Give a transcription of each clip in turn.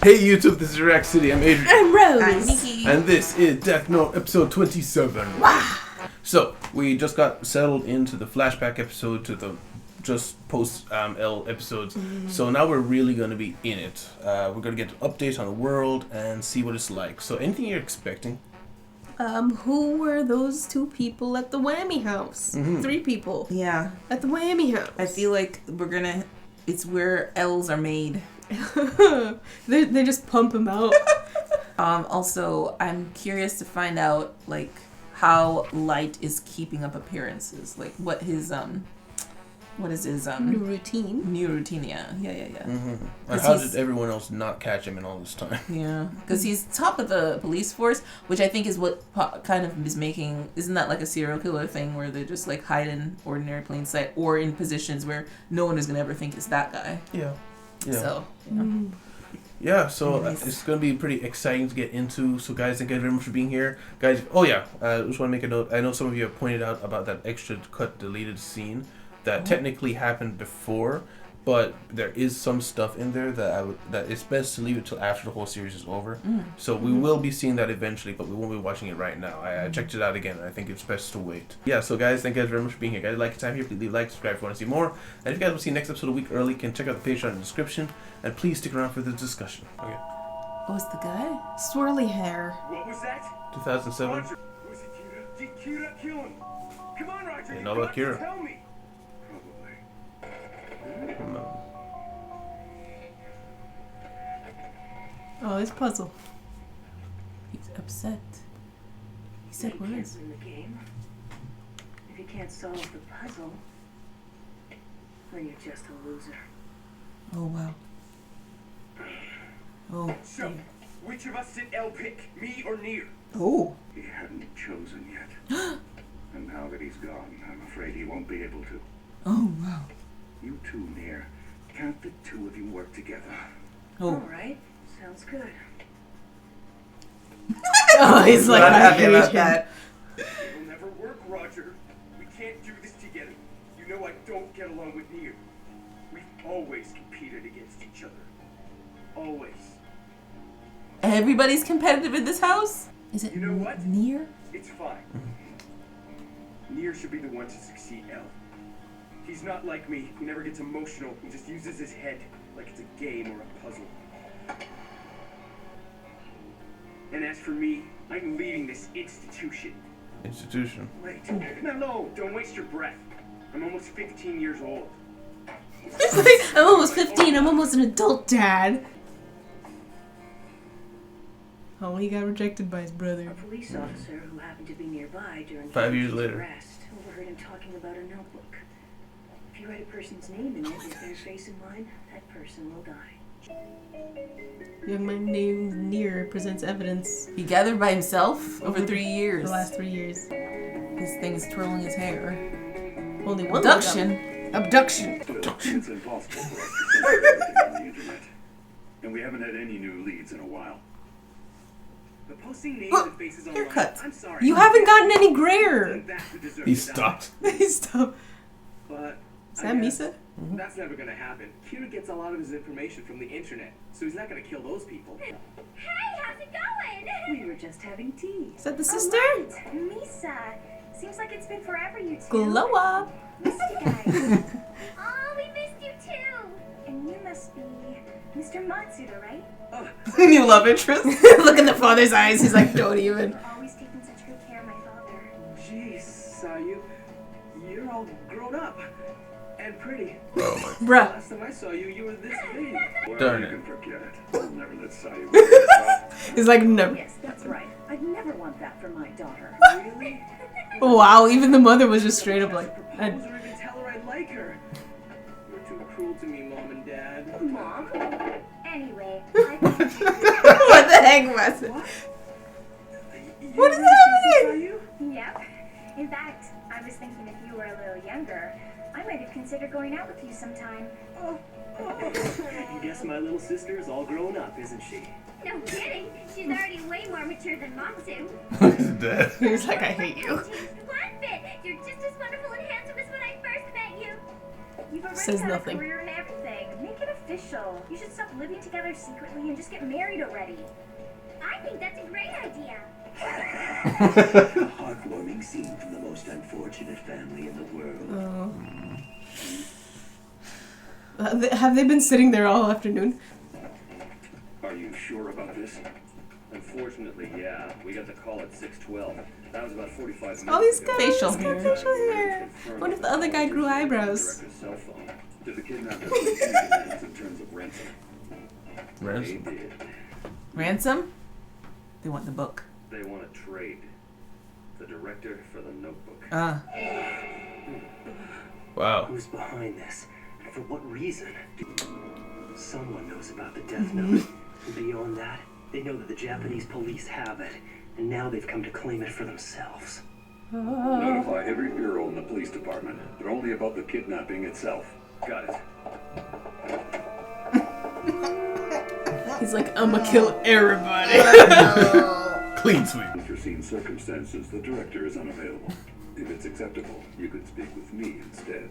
Hey YouTube, this is Rex City. I'm Adrian. I'm Rose. I'm Nikki. And this is Death Note episode 27. So, we just got settled into the flashback episode to the just post L episodes. So now we're really going to be in it. We're going to get an update on the world and see what it's like. So anything you're expecting? Who were those two people at the Whammy House? 3 people. Yeah. At the Whammy House. I feel like it's where L's are made. they just pump him out. Also, I'm curious to find out, like, how Light is keeping up appearances. Like, what is his New routine. new routine, yeah. And how did everyone else not catch him in all this time? Yeah, because he's top of the police force, which I think is what kind of is making, isn't that like a serial killer thing where they just like hide in ordinary plain sight or in positions where no one is going to ever think it's that guy. Yeah. So, It's going to be pretty exciting to get into. So guys, thank you very much for being here. Guys, I just want to make a note. I know some of you have pointed out about that extra cut deleted scene that technically happened before, but there is some stuff in there that it's best to leave it till after the whole series is over. So we will be seeing that eventually, but we won't be watching it right now. I checked it out again, and I think it's best to wait. Yeah, so guys, thank you guys very much for being here. Guys, like your time here, please leave a like, subscribe if you want to see more. And if you guys want to see next episode a week early, you can check out the Patreon in the description, and please stick around for the discussion. Okay. oh, it's the guy? Swirly hair. What was that? 2007. Roger. Was it Kira? Did Kira kill him? Come on, Roger. Yeah, You no, got to Kira. tell me. Probably. Oh, this puzzle. He's upset. He said You can't words. win the game. If you can't solve the puzzle, then you're just a loser. Oh, wow. Oh, So, which of us did L pick? Me or Nier? oh. He hadn't chosen yet. And now that he's gone, I'm afraid he won't be able to. Oh, wow. You two, Nier, can't the two of you work together? Oh. All right, sounds good. Oh, he's like, Not I happy hate about him. that. It'll never work, Roger. We can't do this together. You know I don't get along with Nier. We've always competed against each other. Always. Everybody's competitive in this house? Is it You know what? near? It's fine. Nier should be the one to succeed L. He's not like me. He never gets emotional. He just uses his head like it's a game or a puzzle. And as for me, I'm leading this institution. Institution. Wait, no, don't waste your breath. I'm almost 15 years old. He's like, I'm almost 15. I'm almost an adult dad. Oh, he got rejected by his brother. A police officer who happened to be nearby during 5 years Kira's later. arrest overheard him talking about a notebook. If you write a person's name in it with their face in mind, that person will die. Young man named Nier presents evidence He gathered by himself over 3 years. the last 3 years. His thing is twirling his hair. Only one. Abduction. Abduction. It's impossible for us to see everything on the internet. And we haven't had any new leads in a while. But posting names Look, and faces online, haircut. I'm sorry. You haven't gotten any grayer. Isn't that who deserves He to die? stopped. Stop. But Is I that guess Misa? That's never gonna happen. Kira gets a lot of his information from the internet, so he's not gonna kill those people. Hey, how's it going? We were just having tea. Is that the sister? Right. Misa. Seems like it's been forever, you two. Glow up. Missed you guys. Oh, we missed you too. And you must be Mr. Matsuda, right? New love interest. Look in the father's eyes. He's like, don't even. You've always taken such good care of my father. Jeez, Sayu, you're all grown up and pretty. Bruh. Last time I saw you, you were this big. Well, Darn you it. can forget it. I'll never let Sayu work this out. He's like, never. Yes, that's right. I'd never want that for my daughter. Really? Wow, even the mother was just straight up like, Propose or even tell her I like her. You're too cruel to me, Mom and Dad. Mom? Anyway, what the heck was it? What is happening? Yep. In fact, I was thinking if you were a little younger, I might have considered going out with you sometime. I guess my little sister is all grown up, isn't she? No kidding. She's already way more mature than Matsu. He's dead. He's like, I hate you. One bit. You're just as wonderful and handsome as when I first met you. You've already Says got nothing. a career and everything. Make it a official. You should stop living together secretly and just get married already. I think that's a great idea. A heartwarming scene from the most unfortunate family in the world. Have they been sitting there all afternoon? Are you sure about this? Unfortunately, yeah. We got the call at 6:12. That was about 45 minutes Oh, he's ago. got Facial he's got hair. facial hair. What if the other guy grew eyebrows? Director's cell phone. Did the kidnappers refuse demands in terms of ransom? Ransom? They did. Ransom? They want the book. They want to trade the director for the notebook. Wow. Who's behind this? And for what reason? Someone knows about the death note. And beyond that, they know that the Japanese police have it. And now they've come to claim it for themselves. Notify every bureau in the police department, but only about the kidnapping itself. Got it. He's like, I'ma kill everybody. Clean sweep. Unforeseen circumstances, the director is unavailable. If it's acceptable, you could speak with me instead.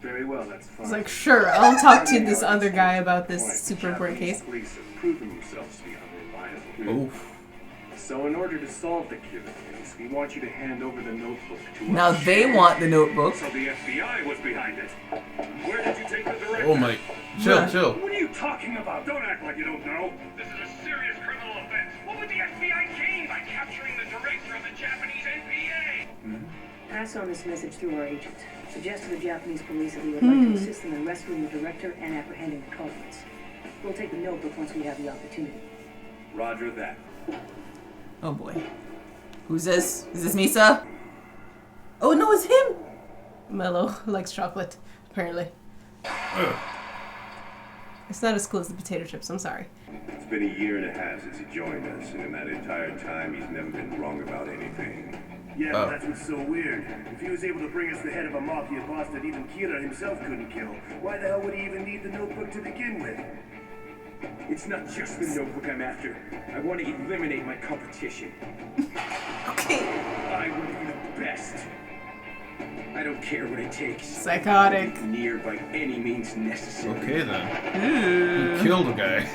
Very well, that's fine. He's like, sure, I'll talk to this other guy about this super important case. Police have proven themselves to be unreliable. Oof. So in order to solve the killer case, we want you to hand over the notebook to Now us. they want the notebook. So the FBI was behind it. Where did you take the director? Oh my. Chill. What are you talking about? Don't act like you don't know. This is a serious criminal offense. What would the FBI gain by capturing the director of the Japanese NPA? Pass on this message through our agent. Suggest to the Japanese police that we would like to assist them in rescuing the director and apprehending the culprits. We'll take the notebook once we have the opportunity. Roger that. Oh boy. Who's this? Is this Misa? Oh no, it's him! Mello likes chocolate, apparently. It's not as cool as the potato chips, I'm sorry. It's been a year and a half since he joined us, and in that entire time, he's never been wrong about anything. Yeah, but that's what's so weird. If he was able to bring us the head of a mafia boss that even Kira himself couldn't kill, why the hell would he even need the notebook to begin with? It's not just the notebook I'm after. I want to eliminate my competition. Okay. I want to be the best. I don't care what it takes. Psychotic. Near by any means necessary. Okay then. You killed a guy.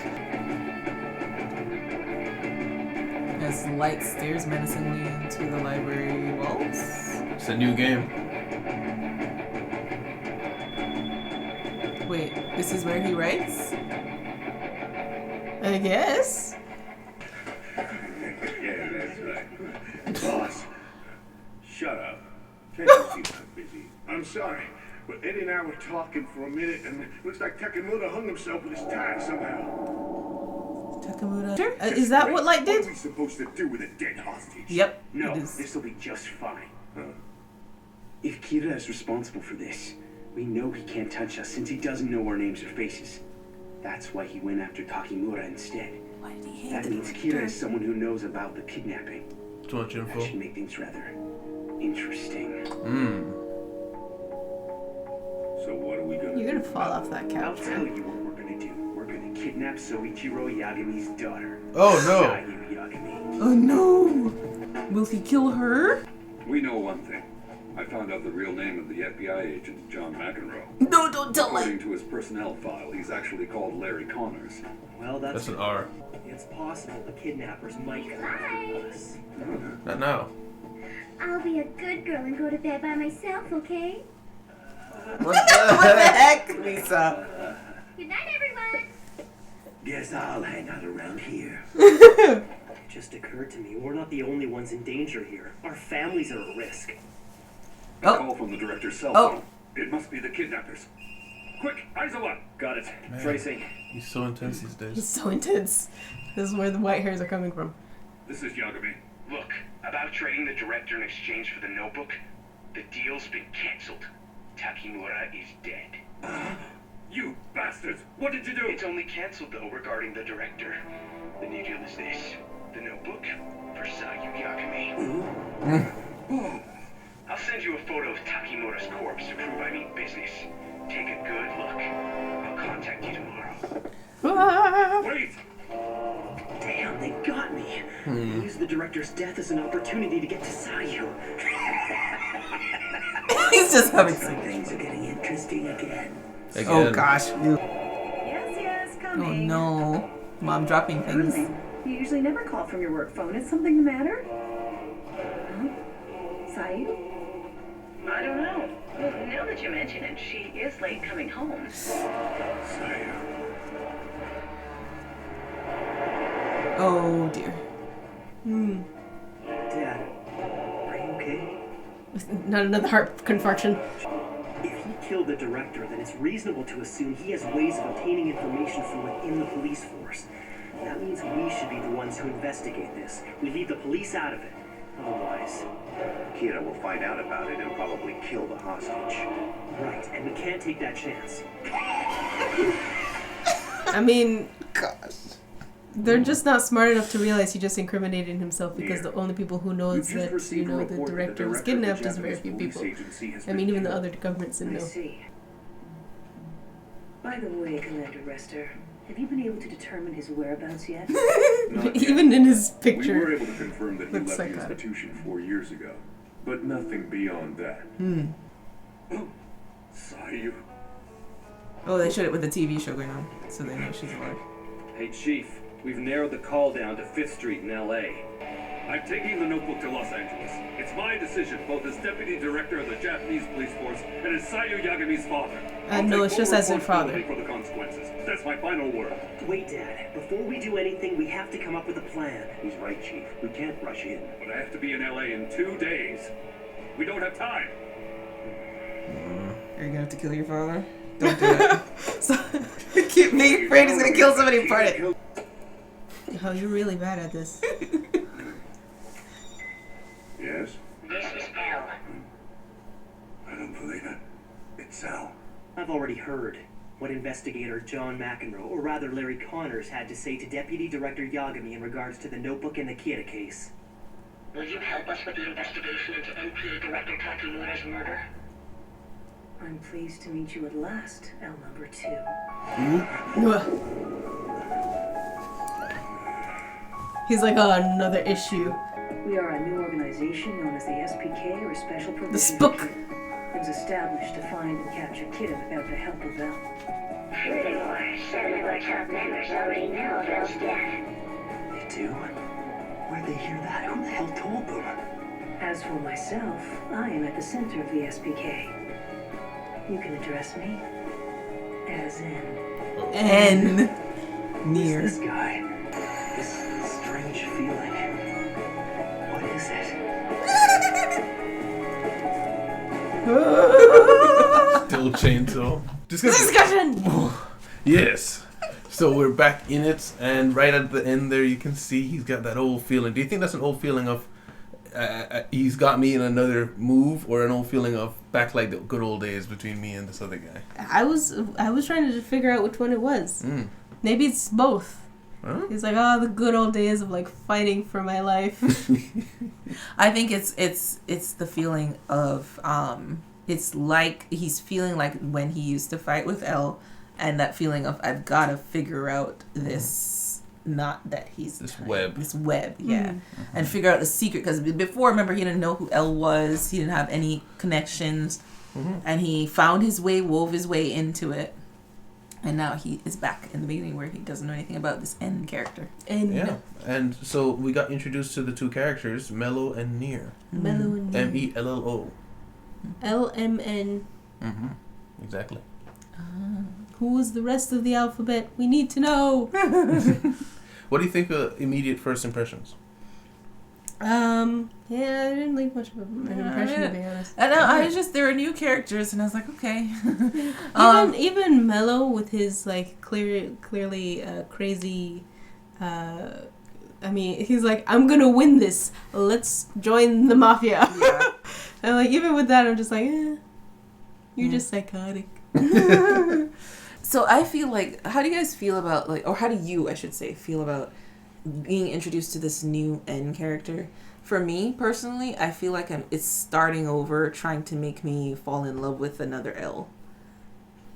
As the light stares menacingly into the library walls. It's a new game. Wait, this is where he writes? I guess. Yeah, that's right. Boss, shut up. Can't you see I'm busy? I'm sorry, but Eddie and I were talking for a minute, and it looks like Takemura hung himself with his tie somehow. Takamura. Is that what Light What did? are we supposed to do with a dead hostage? Yep. No, it is. this'll be just fine. If Kira is responsible for this, we know he can't touch us since he doesn't know our names or faces. That's why he went after Takemura instead. Why did he hate That the means director? Kira is someone who knows about the kidnapping. Too much That info. should make things rather interesting. So what are we gonna You're do? gonna fall off that I'll couch. tell you what we're gonna do. We're gonna kidnap Soichiro Yagami's daughter. Oh no. Sayu Yagami. Oh no! Will he kill her? We know one thing. I found out the real name of the FBI agent, John McEnroe. No, don't tell me! According to his personnel file, he's actually called Larry Connors. Well, That's an R. It's possible the kidnappers might come after us. Not now. I'll be a good girl and go to bed by myself, okay? What the heck, Lisa? Good night, everyone. Guess I'll hang out around here. It just occurred to me, we're not the only ones in danger here. Our families are at risk. A call from the director's cell Oh. phone. It must be the kidnappers. Quick, eyes are up. Got it. Man. Tracing. He's so intense these He's days. so intense. This is where the white hairs are coming from. This is Yagami. Look, about trading the director in exchange for the notebook, the deal's been cancelled. Takemura is dead. You bastards! What did you do? It's only cancelled, though, regarding the director. The new deal is this. The notebook for Sayu Yagami. I'll send you a photo of Takemura's corpse to prove I mean business. Take a good look. I'll contact you tomorrow. Ah! Wait! Damn, they got me. They used the director's death as an opportunity to get to Sayu. He's just having Some things are getting interesting again. Again. Oh gosh. Yes, come Oh in. no. Mom dropping things. Darling, you usually never call from your work phone. Is something the matter? Huh? Sayu? I don't know. Well, now that you mention it, she is late coming home. Oh dear. Dad, are you okay? Not another heart confarction. If he killed the director, then it's reasonable to assume he has ways of obtaining information from within the police force. That means we should be the ones who investigate this. We leave the police out of it. Otherwise, Kira will find out about it and probably kill the hostage. right, and we can't take that chance. I mean, Gosh. they're just not smart enough to realize he just incriminated himself because the only people who knows We've just that, received a the report that director was of the kidnapped is very Japanese few police people. agency has I been mean, even the killed. other governments didn't I know. see. By the way, Commander Rester, have you been able to determine his whereabouts yet? Not yet. Even in his We were picture. able to confirm that he Looks left like the that. institution 4 years ago, but nothing beyond that. Sayu. Oh, they showed it with the TV show going on, so they know she's alive. Hey, Chief, we've narrowed the call down to 5th Street in L.A. I'm taking the notebook to Los Angeles. It's my decision, both as deputy director of the Japanese police force and as Sayu Yagami's father. No, it's just as their responsibility father. for the consequences. That's my final word. Wait, Dad. Before we do anything, we have to come up with a plan. He's right, Chief. We can't rush in. But I have to be in LA in 2 days. We don't have time. Are you gonna have to kill your father? Don't do it. So, keep me afraid he's gonna kill somebody in front of it. Oh, you're really bad at this. Yes? This is Elle. I don't believe it. It's Al. I've already heard what investigator John McEnroe, or rather Larry Connors, had to say to Deputy Director Yagami in regards to the notebook and the Kira case. Will you help us with the investigation into NPA Director Takimura's murder? I'm pleased to meet you at last, L number 2. He's like, oh, another issue. We are a new organization known as the SPK, or Special Provisions Spook. Unit. It was established to find and capture Kidda without the help of Elle. Furthermore, 7 of our top members already know of Elle's death. They do? Where'd they hear that? Who the hell told them? As for myself, I am at the center of the SPK. You can address me as N. N. Near. This guy. This strange feeling. What is it? Still chainsaw. Discussion! Yes. So we're back in it, and right at the end there, you can see he's got that old feeling. Do you think that's an old feeling of he's got me in another move, or an old feeling of back like the good old days between me and this other guy? I was trying to figure out which one it was. Maybe it's both. Huh? He's like, oh, the good old days of like fighting for my life. I think it's the feeling of it's like he's feeling like when he used to fight with Elle, and that feeling of I've got to figure out this, not that he's This web, yeah, and figure out the secret, because before, remember, he didn't know who Elle was, he didn't have any connections, and he found his way, wove his way into it. And now he is back in the beginning where he doesn't know anything about this N character. Yeah, and so we got introduced to the two characters, Mello and Near. Mellow and Near. MELLO. LMN. Exactly. Who was the rest of the alphabet? We need to know. What do you think of immediate first impressions? Yeah, I didn't leave much of an impression, to be honest. I know, I was just, there were new characters, and I was like, okay. Even Mello with his like clearly crazy. I mean, he's like, I'm gonna win this. Let's join the Mafia. Yeah. And like, even with that, I'm just like, you're just psychotic. So I feel like, how do you guys feel about, like, or how do you, I should say, feel about being introduced to this new N character? For me, personally, I feel like it's starting over, trying to make me fall in love with another L.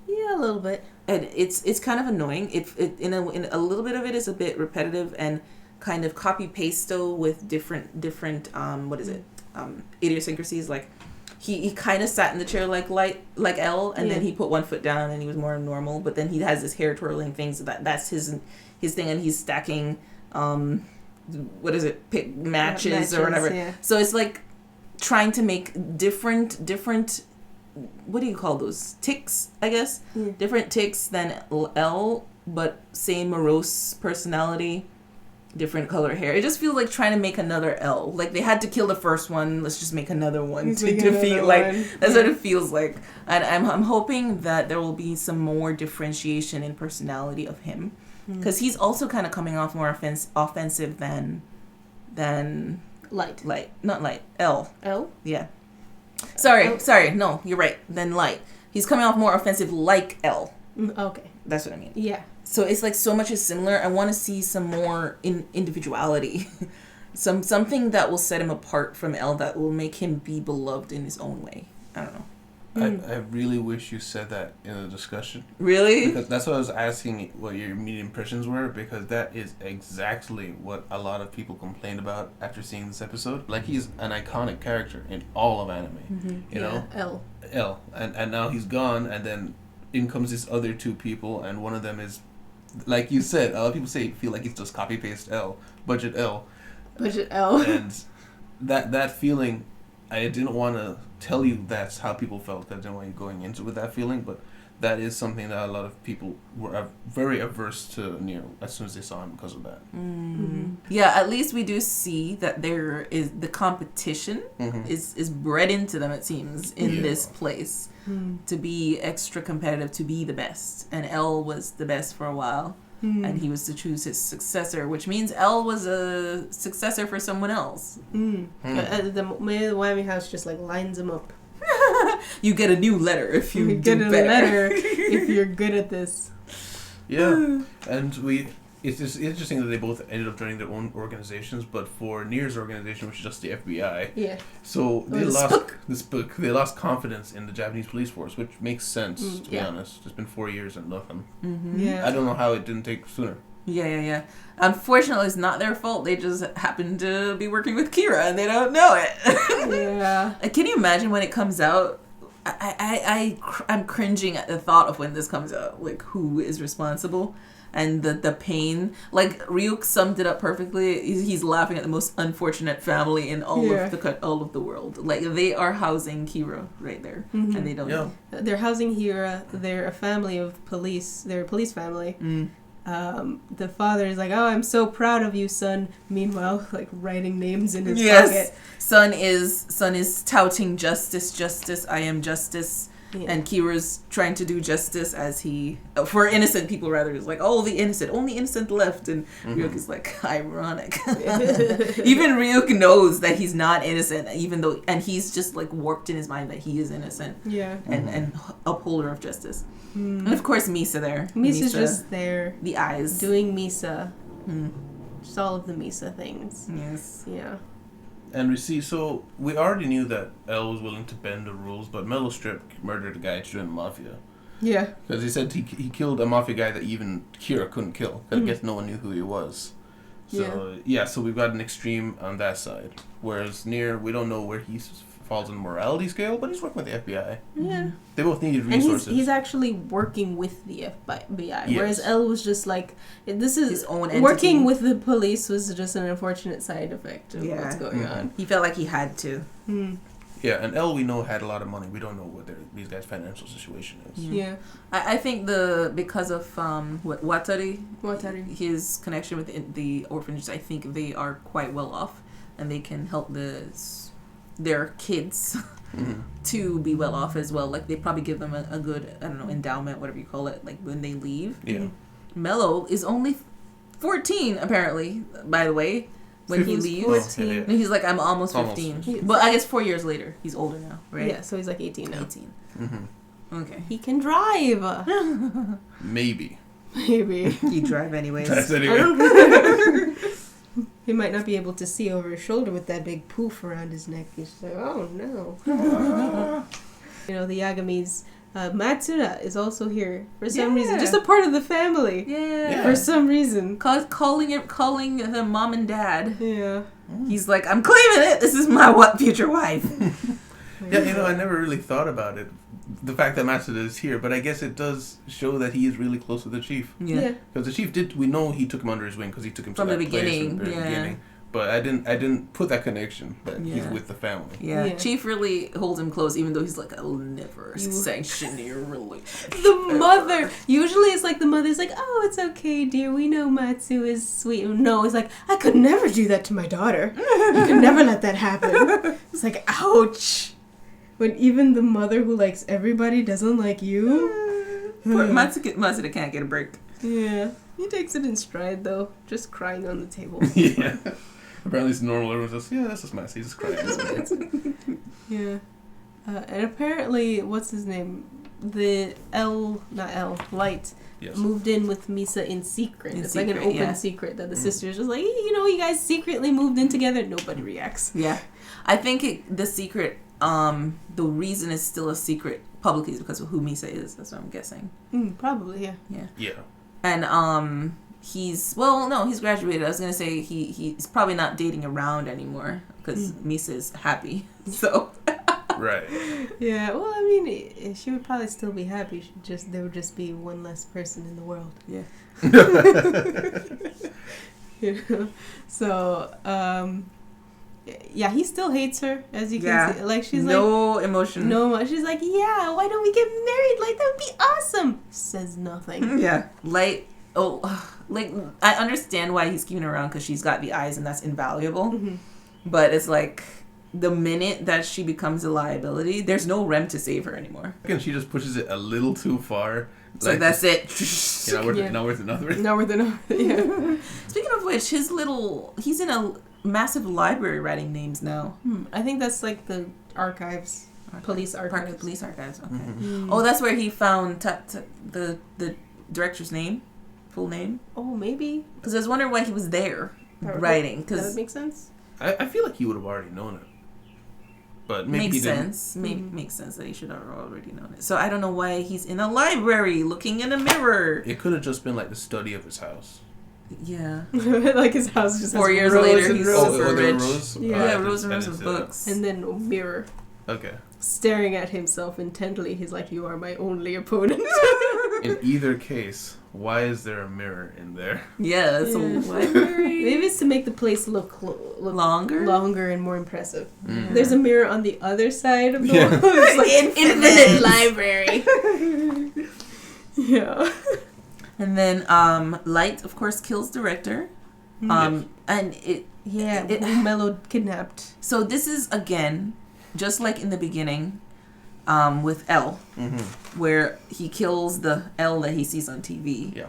Yeah, a little bit. And it's kind of annoying. In a little bit of it is a bit repetitive and kind of copy paste with different idiosyncrasies. Like he kind of sat in the chair like L, and then he put one foot down and he was more normal. But then he has this hair twirling thing, so that's his thing, and he's stacking what is it, matches or whatever. Yeah. So it's like trying to make different what do you call those, ticks, I guess, different ticks than L, but same morose personality, different color hair. It just feels like trying to make another L. Like they had to kill the first one, let's just make another one to defeat. Like that's what it feels like. And I'm hoping that there will be some more differentiation in personality of him, because he's also kind of coming off more offensive than not light L. Yeah. Sorry, no, you're right. Then light. He's coming off more offensive like L. Okay. That's what I mean. Yeah. So it's like so much is similar. I want to see some more individuality. Something that will set him apart from L, that will make him be beloved in his own way. I don't know. I really wish you said that in the discussion. Really? Because that's what I was asking, what your immediate impressions were, because that is exactly what a lot of people complained about after seeing this episode. Like, he's an iconic character in all of anime. You know? L. And now he's gone, and then in comes these other two people, and one of them is, like you said, a lot of people feel like it's just copy-paste L. Budget L. And that feeling, I didn't want to tell you that's how people felt. I didn't want you going into with that feeling, but that is something that a lot of people were very averse to Neo as soon as they saw him because of that. Yeah, at least we do see that there is the competition is bred into them, it seems, in this place to be extra competitive, to be the best. And L was the best for a while. And he was to choose his successor, which means L was a successor for someone else. The Whammy House just like lines him up. You get a new letter if you get do a better. letter if you're good at this. Yeah, and it's just interesting that they both ended up joining their own organizations, but for Nier's organization, which is just the FBI. So they they lost confidence in the Japanese police force, which makes sense to be honest. It's been 4 years and nothing. I don't know how it didn't take sooner. Yeah. Unfortunately, it's not their fault. They just happen to be working with Kira, and they don't know it. Can you imagine when it comes out? I'm cringing at the thought of when this comes out. Like, who is responsible? And the pain. Like, Ryuk summed it up perfectly. He's laughing at the most unfortunate family in all of the world. Like, they are housing Kira right there, and they don't know. They're housing Kira. They're a family of police. They're a police family. The father is like, "Oh, I'm so proud of you, son." Meanwhile, like writing names in his pocket. Son is touting justice. I am justice. And Kira's trying to do justice for innocent people rather. It's like, oh, only innocent left. And Ryuk is like, ironic. Even Ryuk knows that he's not innocent, and he's just like warped in his mind that he is innocent. And upholder of justice. And of course Misa there. Misa's just there. The eyes. Doing Misa. Just all of the Misa things. Yes. Yeah. And we already knew that L was willing to bend the rules, but Mellow Strip murdered a guy to join the Mafia. Yeah. Because he said he killed a Mafia guy that even Kira couldn't kill. Because I guess no one knew who he was. So, so we've got an extreme on that side. Whereas Nier, we don't know where he falls on the morality scale, but he's working with the FBI. Yeah. They both needed resources. And he's actually working with the FBI. Whereas L was just like, this is his own entity. Working with the police was just an unfortunate side effect of what's going on. He felt like he had to. Yeah, and L, we know, had a lot of money. We don't know what these guys' financial situation is. Yeah. I think because of Watari, his connection with the orphanages, I think they are quite well off, and they can help their kids to be well off as well. Like, they probably give them a good, I don't know, endowment, whatever you call it, like when they leave. Yeah. Mello is only 14, apparently, by the way, when he leaves. And he's like, I'm almost 15. But I guess 4 years later, he's older now, right? Yeah, so he's like 18 now. 18. Okay. He can drive. Maybe. He drive anyways. He might not be able to see over his shoulder with that big poof around his neck. He's like, oh no. You know, the Yagami's Matsuda is also here for some reason. Just a part of the family. Yeah. For some reason. Calling them mom and dad. Yeah. He's like, I'm claiming it. This is my future wife. Yeah, I never really thought about it. The fact that Matsuda is here, but I guess it does show that he is really close with the chief. Yeah. Because the chief we know he took him under his wing because he took him from to the that place beginning. from the very beginning. But I didn't put that connection that he's with the family. Yeah. Chief really holds him close, even though he's like, I'll never sanction your relationship. The mother. Usually it's like the mother's like, oh, it's okay, dear. We know Matsu is sweet. No, it's like, I could never do that to my daughter. You could never let that happen. It's like, ouch. When even the mother who likes everybody doesn't like you. Poor Matsuda can't get a break. Yeah. He takes it in stride, though. Just crying on the table. Yeah. Apparently it's normal. Everyone's just, yeah, that's just Matsu. He's just crying. Yeah. And apparently, what's his name? The Light, moved in with Misa in secret. It's like an open secret that the sisters just like, you guys secretly moved in together. Nobody reacts. Yeah. I think the secret, the reason it's still a secret publicly is because of who Misa is. That's what I'm guessing. Probably, yeah. Yeah. Yeah. And he's graduated. I was gonna say he's probably not dating around anymore because Misa's happy. So right. Yeah. Well, I mean, she would probably still be happy. There would just be one less person in the world. Yeah. So yeah, he still hates her, as you can see. Like she's no emotion. She's like, yeah, why don't we get married? Like that would be awesome. Says nothing. Yeah, like I understand why he's keeping her around because she's got the eyes and that's invaluable. Mm-hmm. But it's like the minute that she becomes a liability, there's no Rem to save her anymore. And she just pushes it a little too far. So that's it. Not worth another. Not worth another. Yeah. Speaking of which, he's in a massive library writing names now. I think that's like the archives. Police archives. Police archives. Okay. Mm-hmm. Oh, that's where he found the director's name, full name. Oh, maybe. Because I was wondering why he was there writing. That would make sense. I feel like he would have already known it. But maybe makes sense. Makes sense that he should have already known it. So I don't know why he's in a library looking in a mirror. It could have just been like the study of his house. Yeah. Like his house just 4 years later, he's super rich. Rows? Rows and rows of books. And then a mirror. Okay. Staring at himself intently. He's like, you are my only opponent. In either case, why is there a mirror in there? Yeah, that's a library. Maybe it's to make the place look longer and more impressive. Mm. There's a mirror on the other side of the wall. It's like infinite library. Yeah. And then Light, of course, kills the Director. And MacLeod kidnapped. So this is, again, just like in the beginning with L, where he kills the L that he sees on TV. Yeah.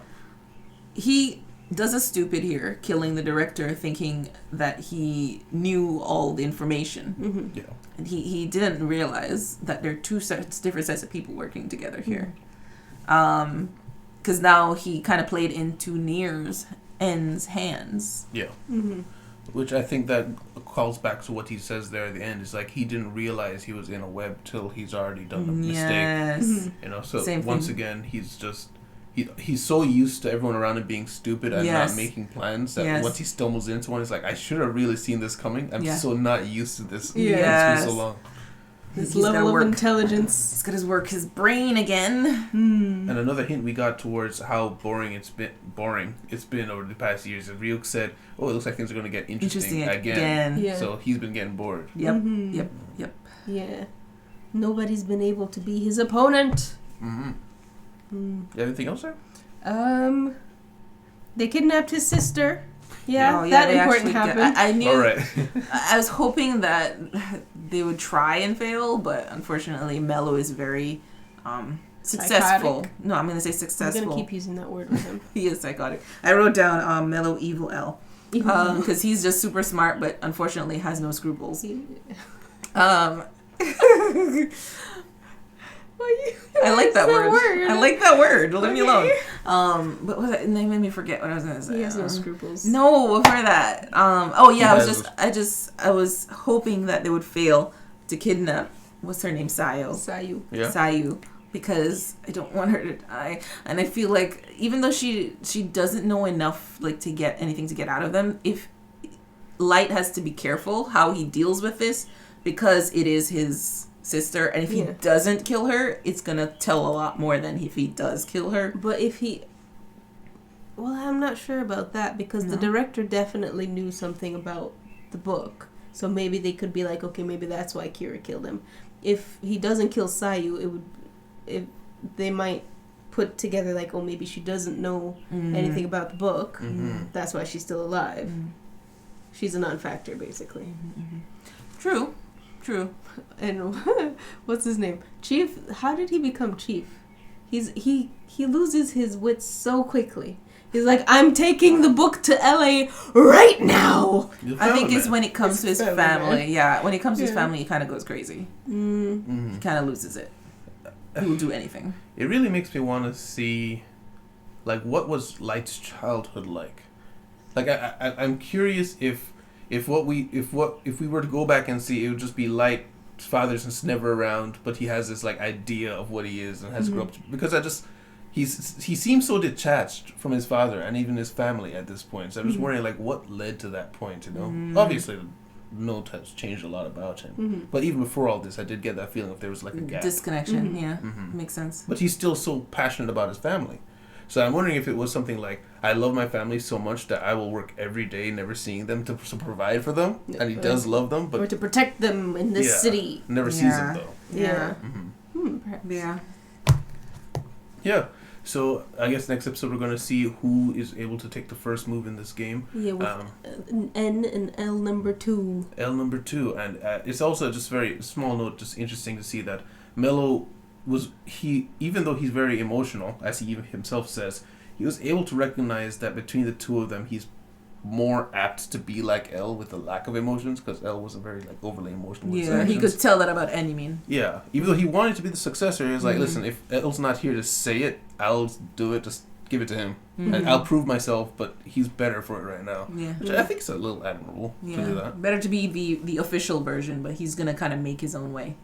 He does a stupid here, killing the Director, thinking that he knew all the information. Mm-hmm. Yeah. And he didn't realize that there are different sets of people working together here. Because now he kind of played into Nier's hands. Yeah. Mm-hmm. Which I think that calls back to what he says there at the end. It's like he didn't realize he was in a web till he's already done the mistake. Mm-hmm. So Same once thing. again, he's just... He's so used to everyone around him being stupid and not making plans that once he stumbles into one, he's like, I should have really seen this coming. I'm so not used to this. Yes. It's been so long. His level of intelligence. He's got to work his brain again. And another hint we got towards how boring it's been over the past years. And Ryuk said, "Oh, it looks like things are going to get interesting again." Yeah. So he's been getting bored. Yep. Mm-hmm. Yep. Yeah. Nobody's been able to be his opponent. Mm-hmm. You have anything else there? They kidnapped his sister. Yeah, that important happened. I knew. All right. I was hoping that they would try and fail, but unfortunately, Mello is very successful. Psychotic. No, I'm going to say successful. I'm going to keep using that word with him. He is psychotic. I wrote down Mello Evil L. Because he's just super smart, but unfortunately has no scruples. I like that word. I like that word. Leave me alone. But they made me forget what I was gonna say. He has no scruples. No, for that. I was hoping that they would fail to kidnap. What's her name? Sayu. Yeah. Sayu. Because I don't want her to die, and I feel like even though she doesn't know enough to get anything to get out of them, if Light has to be careful how he deals with this, because it is his sister, and if he Yeah. doesn't kill her, it's gonna tell a lot more than if he does kill her. But if he... Well, I'm not sure about that, because the director definitely knew something about the book. So maybe they could be like, okay, maybe that's why Kira killed him. If he doesn't kill Sayu, they might put together like, oh, maybe she doesn't know anything about the book. That's why she's still alive. She's a non-factor, basically. True. And what's his name? Chief. How did he become chief? He loses his wits so quickly. He's like, I'm taking the book to LA right now. I think it's when it comes to his family. Yeah, when it comes to his family, he kind of goes crazy. He kind of loses it. He will do anything. It really makes me want to see, like, what was Light's childhood like? Like, I'm curious if we were to go back and see, it would just be Light's father's just never around, but he has this like idea of what he is and has grown up. Because he seems so detached from his father and even his family at this point. So I'm just wondering, like, what led to that point, you know? Obviously, the note has changed a lot about him. But even before all this, I did get that feeling if there was, like, a gap. Disconnection, yeah. Makes sense. But he's still so passionate about his family. So I'm wondering if it was something like, I love my family so much that I will work every day never seeing them to provide for them. And he does love them. But or to protect them in this city. Never sees them, though. Yeah. Yeah. Yeah. So I guess next episode we're going to see who is able to take the first move in this game. Yeah, with an N and L number 2. L number 2. And it's also just very small note, just interesting to see that Mello even though he's very emotional, as he even himself says, he was able to recognize that between the two of them, he's more apt to be like L with the lack of emotions, because L was a very like overly emotional with his Yeah, he actions. could tell that about Endymion. Yeah, even though he wanted to be the successor, he was like, listen, if L's not here to say it, I'll do it, just give it to him. And I'll prove myself, but he's better for it right now. Yeah. Which I think is a little admirable to do that. Better to be the official version, but he's gonna kind of make his own way.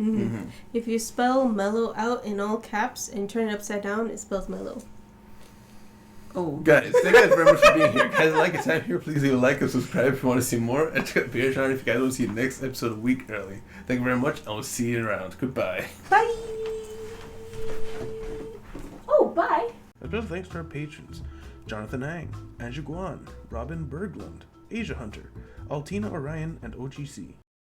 If you spell mellow out in all caps and turn it upside down, it spells mellow. Oh. Guys, thank you guys very much for being here. Guys, like your time here, please leave a like and subscribe if you want to see more. And check out Beer Channel if you guys want to see the next episode a week early. Thank you very much, and we'll see you around. Goodbye. Bye! Oh, bye! A special thanks to our patrons: Jonathan Ang, Andrew Guan, Robin Berglund, Asia Hunter, Altina Orion, and OGC.